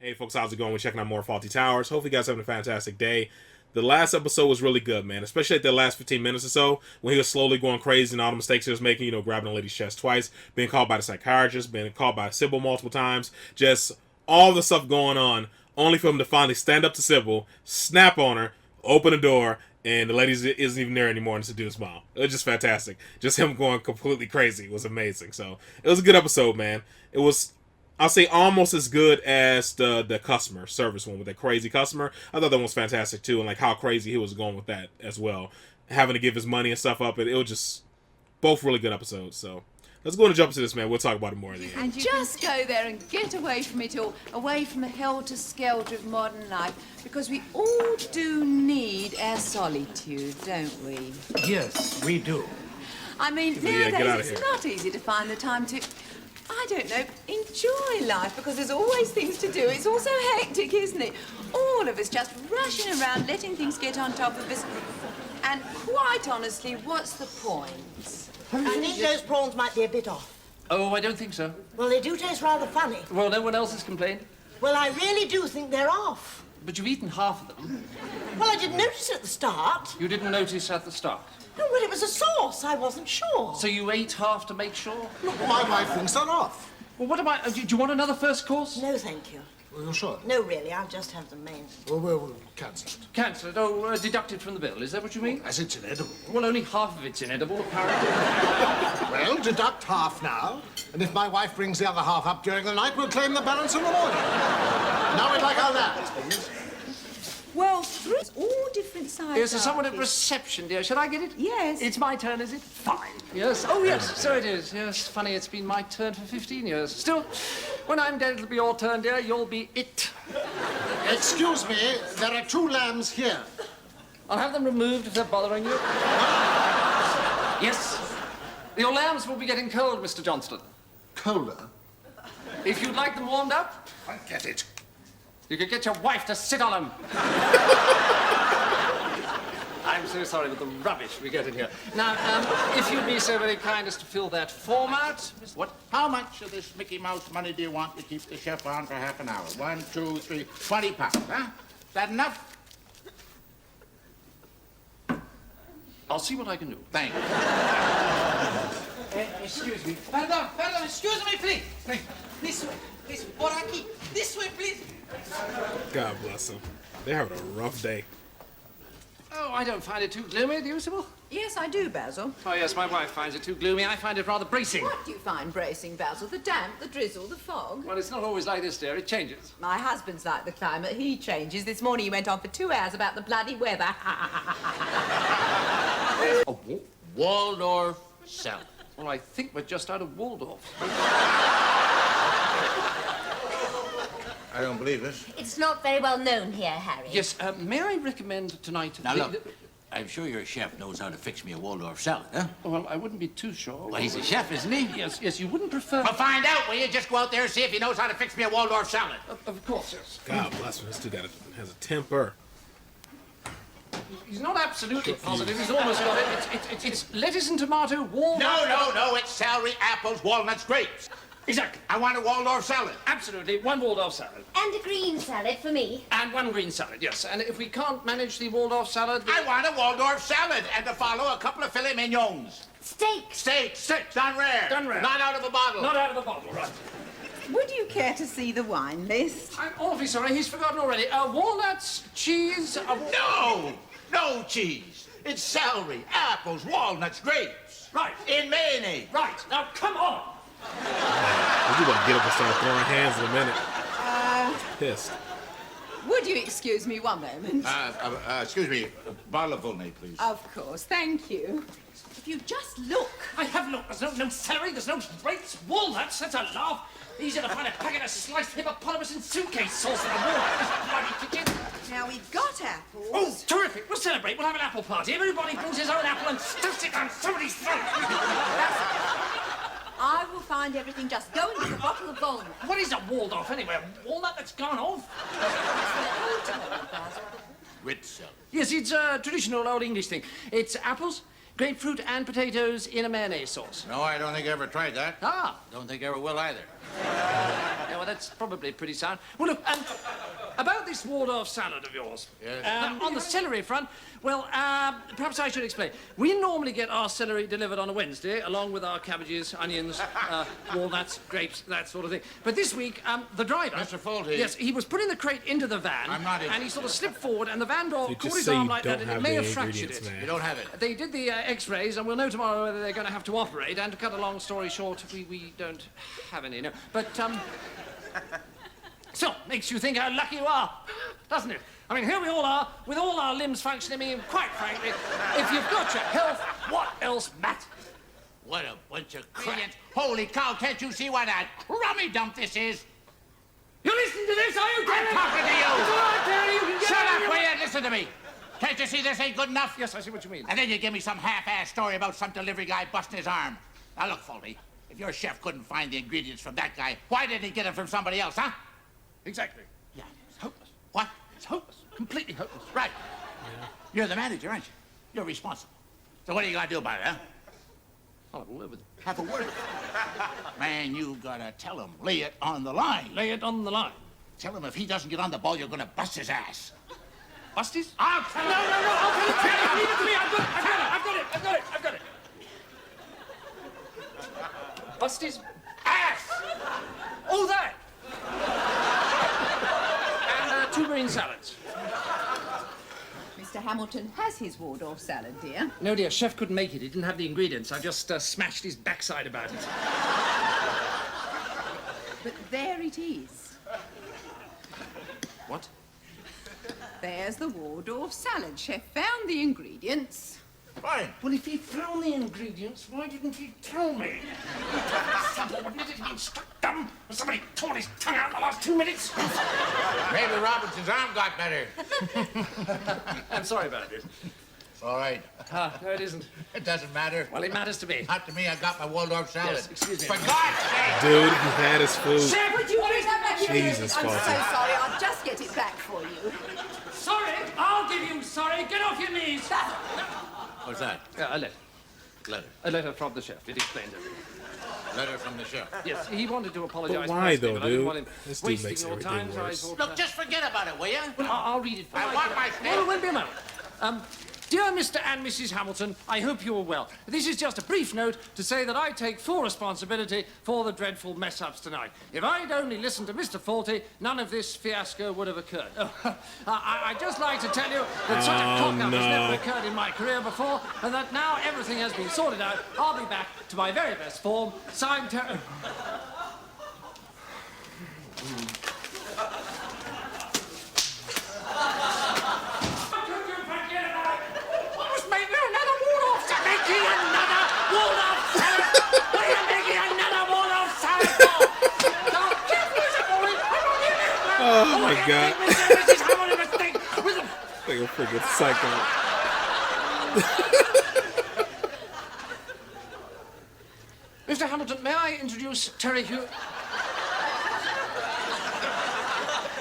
Hey folks, how's it going? We're checking out more Faulty Towers. Hopefully you guys are having a fantastic day. The last episode was really good, man. Especially at the last 15 minutes or so, when he was slowly going crazy and all the mistakes he was making, you know, grabbing a lady's chest twice, being called by the psychiatrist, being called by Sybil multiple times, just all the stuff going on, only for him to finally stand up to Sybil, snap on her, open the door, and the lady isn't even there anymore and seduce mom. It was just fantastic. Just him going completely crazy was amazing. So it was a good episode, man. It was, I'll say, almost as good as the customer service one with that crazy customer. I thought that one was fantastic too, and like how crazy he was going with that as well, having to give his money and stuff up. And it was just both really good episodes. So let's go and jump into this, man. We'll talk about it more in the end. And just go there and get away from it all, away from the helter-skelter of modern life, because we all do need our solitude, don't we? Yes, we do. I mean, Yeah, get out of nowadays here. it's not easy to find the time to, I don't know, enjoy life, because there's always things to do. It's all so hectic, isn't it? All of us just rushing around, letting things get on top of us. And quite honestly, what's the point? I think those prawns might be a bit off. Oh, I don't think so. Well, they do taste rather funny. Well, no one else has complained. Well, I really do think they're off. But you've eaten half of them. Well, I didn't notice at the start. You didn't notice at the start. Oh, well, it was a sauce. I wasn't sure. So you ate half to make sure? My wife thinks they're off. Well, what am I... Do you want another first course? No, thank you. Well, you're sure? No, really, I'll just have the main. Well, we'll cancel it. Cancel it. Oh, deducted from the bill. Is that what you mean? As it's inedible. Well, only half of it's inedible, apparently. Well, deduct half now, and if my wife brings the other half up during the night, we'll claim the balance in the morning. Now we'd like our lands, please. Well, it's all different sizes. Yes, there's someone at reception, dear. Should I get it? Yes. It's my turn, is it? Fine. Yes. Oh, yes, so it is. Yes, funny, it's been my turn for 15 years. Still, when I'm dead, it'll be your turn, dear. You'll be it. Excuse me, there are 2 lambs here. I'll have them removed if they're bothering you. Yes. Your lambs will be getting cold, Mr. Johnston. Colder. If you'd like them warmed up, I get it. you could get your wife to sit on them. I'm so sorry with the rubbish we get in here. Now, if you'd be so very kind as to fill that form out. What? How much of this Mickey Mouse money do you want to keep the chef on for half an hour? 1, 2, 3, 20 pounds, huh? Is that enough? I'll see what I can do. Thank you. Excuse me. Pardon, excuse me, please. This way, Boraki. This way, please. God bless them. They're having a rough day. Oh, I don't find it too gloomy, do you, Sybil? Yes, I do, Basil. Oh, yes, my wife finds it too gloomy. I find it rather bracing. What do you find bracing, Basil? The damp, the drizzle, the fog? Well, it's not always like this, dear. It changes. My husband's like the climate. He changes. This morning he went on for 2 hours about the bloody weather. A Waldorf salad. Well, I think we're just out of Waldorf. I don't believe this. It's not very well known here, Harry. Yes, may I recommend tonight... Now, look, I'm sure your chef knows how to fix me a Waldorf salad, huh? Well, I wouldn't be too sure. Well, he's a chef, isn't he? Yes, you wouldn't prefer... Well, find out, will you? Just go out there and see if he knows how to fix me a Waldorf salad. Of course, yes. God bless him. This dude has a temper. He's not absolutely positive. He's almost got it. It's lettuce and tomato, walnut... No. It's celery, apples, walnuts, grapes. Exactly. I want a Waldorf salad. Absolutely. 1 Waldorf salad. And a green salad for me. And 1 green salad, yes. And if we can't manage the Waldorf salad... I want a Waldorf salad and to follow a couple of filet mignons. Steak. Steak. Done rare. Done rare. Not out of a bottle. Not out of the bottle, right. Would you care to see the wine list? I'm awfully sorry. He's forgotten already. Walnuts, cheese... No cheese. It's celery, apples, walnuts, grapes. Right. In mayonnaise. Right. Now, come on. He's about to get up and start throwing hands in a minute. Pissed. Would you excuse me one moment? Excuse me, a bottle of Volnay, please. Of course, thank you. If you just look. I have looked. There's no celery. There's no grapes. Walnuts. That's a laugh. Easier to find a packet of sliced hippopotamus in suitcase sauce than a walnut in this bloody kitchen. Now, we've got apples. Oh, terrific. We'll celebrate. We'll have an apple party. Everybody brings his own apple and stuffs it down somebody's throat. I will find everything. Just go and get a bottle of Volnay. What is a Waldorf, anyway? A walnut that's gone off? With celery. Yes, it's a traditional old English thing. It's apples, grapefruit, and potatoes in a mayonnaise sauce. No, I don't think I ever tried that. Ah. Don't think I ever will either. Yeah, well, that's probably pretty sound. Well, look, about this Waldorf salad of yours. Yes. On the celery front, well, perhaps I should explain. We normally get our celery delivered on a Wednesday, along with our cabbages, onions, walnuts, grapes, that sort of thing. But this week, the driver... Mr. Fawlty. Yes, he was putting the crate into the van. I'm not in. And he sort of slipped forward, and the van door Dude, caught just his say arm you like don't that, and it have may the have fractured ingredients, it. man. You don't have it. They did the X-rays, and we'll know tomorrow whether they're going to have to operate. And to cut a long story short, we don't have any, no. But, so, makes you think how lucky you are, doesn't it? I mean, here we all are, with all our limbs functioning. I mean, quite frankly, if you've got your health, what else matters? What a bunch of crap. Holy cow, can't you see what a crummy dump this is? You listen to this, are you, Terry? I'm talking to you. It's all right, Terry, you can get Shut out up, of will your... you? Listen to me. Can't you see this ain't good enough? Yes, I see what you mean. And then you give me some half-ass story about some delivery guy busting his arm. Now, look, Fawlty, if your chef couldn't find the ingredients from that guy, why didn't he get them from somebody else, huh? Exactly. Yeah, it's hopeless. What? It's hopeless. Completely hopeless. Right. Yeah. You're the manager, aren't you? You're responsible. So what are you going to do about it, huh? I'll have a word with him. Have a word. Man, you gotta tell him. Lay it on the line. Lay it on the line. Tell him if he doesn't get on the ball, you're gonna bust his ass. Bust his? I'll tell him. No, I'll tell him. Terry, leave it to me. I've got it. Bust his Ass! Oh, that! And 2 green salads. Mr. Hamilton has his Waldorf salad, dear. No, dear, chef couldn't make it. He didn't have the ingredients. I just smashed his backside about it. But there it is. What? There's the Waldorf salad. Chef found the ingredients. Fine. Well, if he found the ingredients, why didn't he tell me? Subordinate, he's been struck dumb. Has somebody torn his tongue out in the last 2 minutes? Maybe Robinson's arm got better. I'm sorry about this. It's all right. No, it isn't. It doesn't matter. Well, it matters to me. Not to me. I got my Waldorf salad. Yes, excuse me. For God's sake! Dude, he had his food. Chef, Would you bring that back here? Jesus, I'm so Fawlty. sorry. I'll just get it back for you. Sorry, I'll give you sorry. Get off your knees. What's that? A letter. Letter. A letter from the chef. It explains everything. Letter from the chef. Yes, he wanted to apologize. But why, personally, though, but I didn't dude? want him This dude wasting makes your everything time, so I worse. thought, Look, just forget about it, will you? Well, I'll read it for you. I want my Well, stamp. wait a moment. Dear Mr. and Mrs. Hamilton, I hope you are well. This is just a brief note to say that I take full responsibility for the dreadful mess-ups tonight. If I'd only listened to Mr. Fawlty, none of this fiasco would have occurred. I'd just like to tell you that such a cock-up has never occurred in my career before, and that now everything has been sorted out, I'll be back to my very best form. Signed, Terry. Oh my God. Like a freaking psycho. Mr. Hamilton, may I introduce Terry Hugh?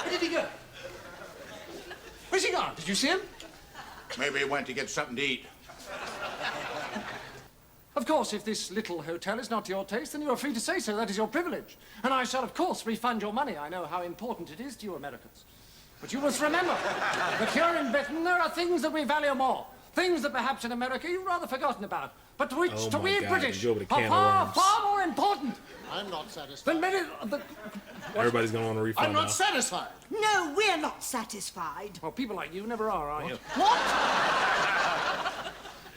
Where did he go? Where's he gone? Did you see him? Maybe he went to get something to eat. Of course, if this little hotel is not to your taste, then you are free to say so. That is your privilege. And I shall, of course, refund your money. I know how important it is to you Americans. But you must remember that here in Britain, there are things that we value more. Things that perhaps in America you've rather forgotten about. But which, Oh to my we God, British, you go with a are can of far, worms. far more important I'm not satisfied. than many of the... Everybody's going to want a refund I'm now. not satisfied. No, we're not satisfied. Well, people like you never are you? What?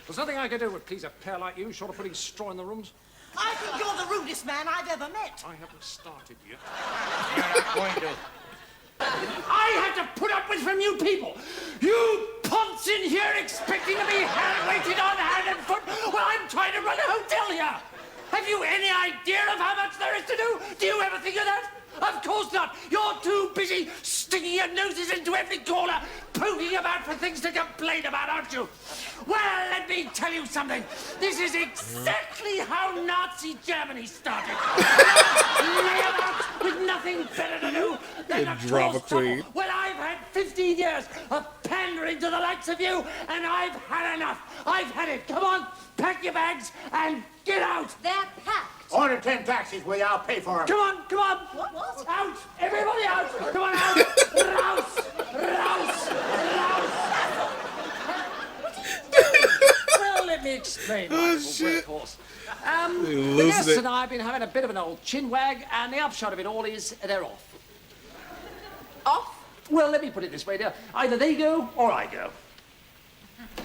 There's nothing I could do would please a pair like you, short of putting straw in the rooms. I think you're the rudest man I've ever met. I haven't started yet. You're not going to. I have to put up with from you people. You punts in here expecting to be waited on hand and foot while I'm trying to run a hotel here. Have you any idea of how much there is to do? Do you ever think of that? Of course not. You're too busy sticking your noses into every corner, poking about for things to complain about, aren't you? Well, let me tell you something. This is exactly how Nazi Germany started. Lay about with nothing better to do than to Drama cause trouble. queen. Well, I've had 15 years of pandering to the likes of you, and I've had enough. I've had it. Come on, pack your bags and get out. They're packed. Order 10 taxis, will you? I'll pay for them. Come on, come on. What? Out. Everybody out. Come on out. Rouse. Rouse. Rouse. Well, let me explain. Oh, shit. Workhorse. They The losing guests it. and I have been having a bit of an old chinwag, and the upshot of it all is they're off. Off? Well, let me put it this way, dear. Either they go or I go.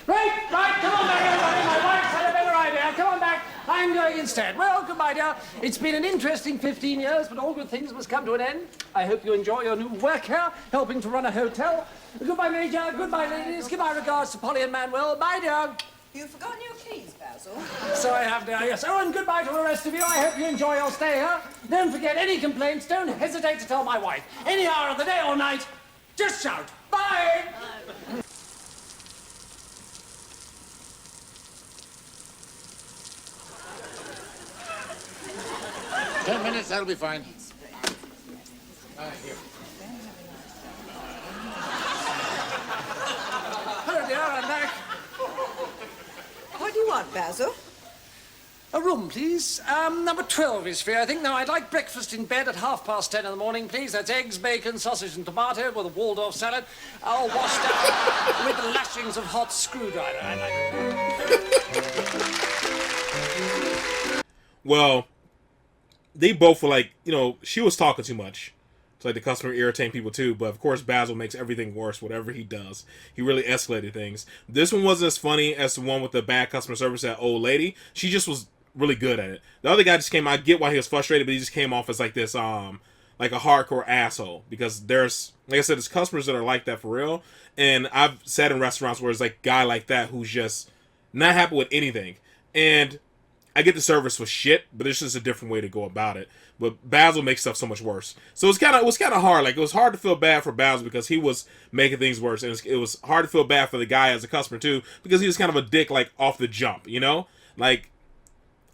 Right, come on back, everybody. My wife's had a better idea. Come on back. I'm going instead. Well, goodbye, dear. It's been an interesting 15 years, but all good things must come to an end. I hope you enjoy your new work here, helping to run a hotel. Goodbye, Major. Goodbye, ladies. Give my regards to Polly and Manuel. Bye, dear. You've forgotten your keys, Basil. So I have, dear, yes. Oh, and goodbye to the rest of you. I hope you enjoy your stay here. Don't forget any complaints. Don't hesitate to tell my wife. Any hour of the day or night, just shout. Bye. 10 minutes, that'll be fine. Here. Hello, dear. I'm back. What do you want, Basil? A room, please. Number 12 is free, I think. Now, I'd like breakfast in bed at 10:30 in the morning, please. That's eggs, bacon, sausage and tomato with a Waldorf salad, all washed out with the lashings of hot screwdriver. I like it. Well, they both were like, you know, she was talking too much. So like the customer irritating people too, but of course Basil makes everything worse, whatever he does. He really escalated things. This one wasn't as funny as the one with the bad customer service, that old lady. She just was really good at it. The other guy just came, I get why he was frustrated, but he just came off as like this, like a hardcore asshole. Because there's, like I said, there's customers that are like that for real. And I've sat in restaurants where it's like a guy like that who's just not happy with anything. And I get the service was shit, but it's just a different way to go about it. But Basil makes stuff so much worse. So it was kind of hard. Like, it was hard to feel bad for Basil because he was making things worse. And it was hard to feel bad for the guy as a customer too, because he was kind of a dick, like, off the jump, you know? Like,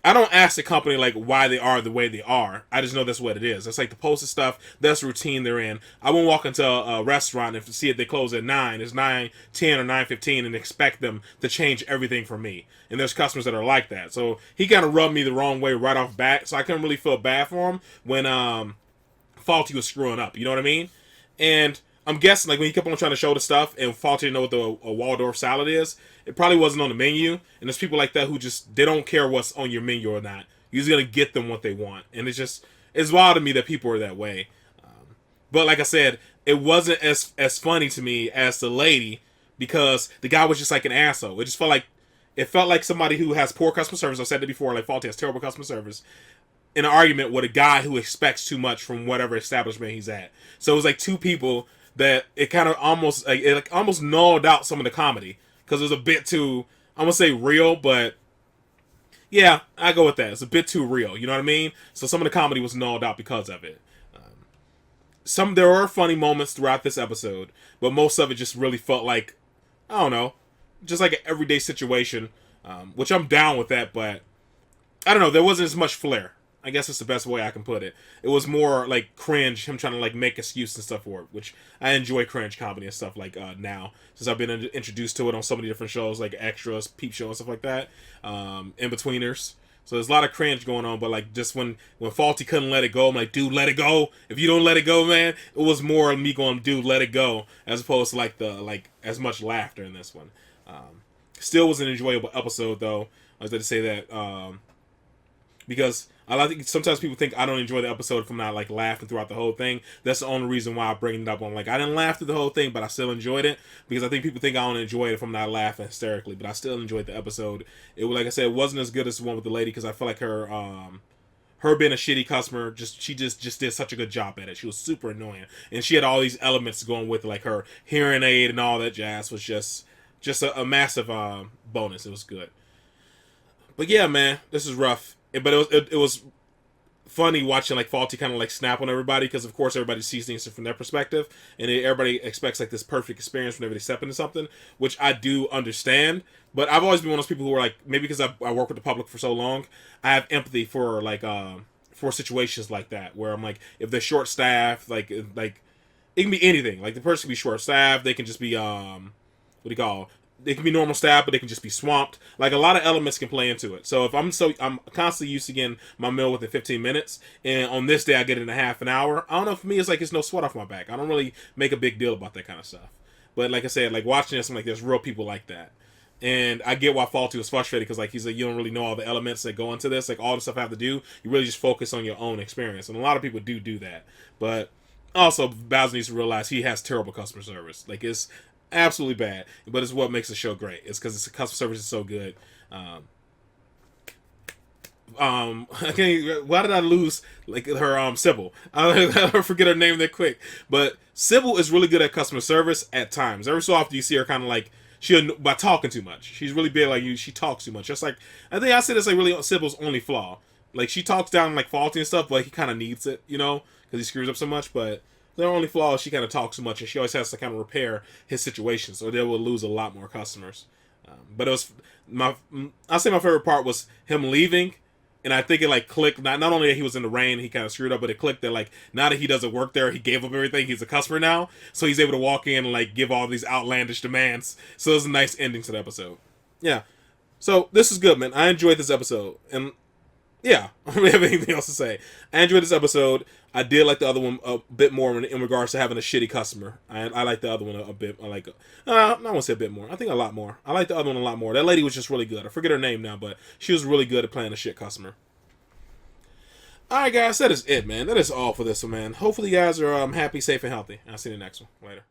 I don't ask the company, like, why they are the way they are. I just know that's what it is. It's like the posted stuff, that's the routine they're in. I won't walk into a restaurant and see if they close at 9, it's 9:10 or 9:15, and expect them to change everything for me. And there's customers that are like that. So he kind of rubbed me the wrong way right off bat, so I couldn't really feel bad for him when Fawlty was screwing up. You know what I mean? And I'm guessing, like, when he kept on trying to show the stuff and Fawlty didn't know what a Waldorf salad is, it probably wasn't on the menu. And there's people like that who just, they don't care what's on your menu or not. You're just going to get them what they want. And it's wild to me that people are that way. But like I said, it wasn't as funny to me as the lady, because the guy was just like an asshole. It felt like somebody who has poor customer service. I've said it before, like Fawlty has terrible customer service, in an argument with a guy who expects too much from whatever establishment he's at. So it was like two people that it kind of almost, like, it almost nulled out some of the comedy, because it was a bit too, I'm gonna say real, but yeah, I go with that. It's a bit too real, you know what I mean? So some of the comedy was nulled out because of it. There are funny moments throughout this episode, but most of it just really felt like, I don't know, just like an everyday situation, which I'm down with that, but I don't know, there wasn't as much flair. I guess that's the best way I can put it. It was more like cringe, him trying to like make excuses and stuff for it, which I enjoy cringe comedy and stuff like now, since I've been introduced to it on so many different shows like Extras, Peep Show and stuff like that, In-Betweeners. So there's a lot of cringe going on, but like just when Fawlty couldn't let it go, I'm like, dude, let it go. If you don't let it go, man, it was more of me going, dude, let it go, as opposed to like as much laughter in this one. Still was an enjoyable episode though. I was going to say that because I think sometimes people think I don't enjoy the episode if I'm not like laughing throughout the whole thing. That's the only reason why I bring it up. I'm like, I didn't laugh through the whole thing, but I still enjoyed it, because I think people think I don't enjoy it if I'm not laughing hysterically. But I still enjoyed the episode. It was, like I said, it wasn't as good as the one with the lady, because I feel like her being a shitty customer, she just did such a good job at it. She was super annoying, and she had all these elements going with it, like her hearing aid and all that jazz was just a massive bonus. It was good. But yeah, man, this is rough. But it was funny watching like Fawlty kind of like snap on everybody, because of course everybody sees things from their perspective, and everybody expects like this perfect experience whenever they step into something, which I do understand. But I've always been one of those people who are like, maybe because I work with the public for so long, I have empathy for like for situations like that, where I'm like, if they're short staffed, like it can be anything. Like the person can be short staffed, they can just be what do you call? They can be normal staff, but they can just be swamped. Like a lot of elements can play into it. So if I'm constantly used to getting my meal within 15 minutes, and on this day I get it in a half an hour. I don't know. For me, it's like it's no sweat off my back. I don't really make a big deal about that kind of stuff. But like I said, like watching this, I'm like, there's real people like that. And I get why Fawlty was frustrated because like he's like, you don't really know all the elements that go into this, like all the stuff I have to do. You really just focus on your own experience, and a lot of people do that. But also, Bowser needs to realize he has terrible customer service. Like it's absolutely bad, but it's what makes the show great. It's because the customer service is so good. I can't. Why did I lose like her Sybil? I forget her name that quick. But Sybil is really good at customer service at times. Every so often you see her kind of like by talking too much. She's really big like you. She talks too much. Just like I think I said, it's like really Sybil's only flaw. Like she talks down like Fawlty and stuff, but he kind of needs it, you know, because he screws up so much. But their only flaw is she kind of talks too much, and she always has to kind of repair his situation, so they will lose a lot more customers. But it was I'll say my favorite part was him leaving, and I think it like clicked. Not only that he was in the rain, he kind of screwed up, but it clicked that like now that he doesn't work there, he gave up everything. He's a customer now, so he's able to walk in and like give all these outlandish demands. So it was a nice ending to the episode. Yeah, so this is good, man. I enjoyed this episode, and yeah, I don't really have anything else to say. I enjoyed this episode. I did like the other one a bit more in regards to having a shitty customer. I like the other one a bit. I like, I don't want to say a bit more. I think a lot more. I like the other one a lot more. That lady was just really good. I forget her name now, but she was really good at playing a shit customer. Alright guys, that is it, man. That is all for this one, man. Hopefully you guys are happy, safe, and healthy. I'll see you in the next one. Later.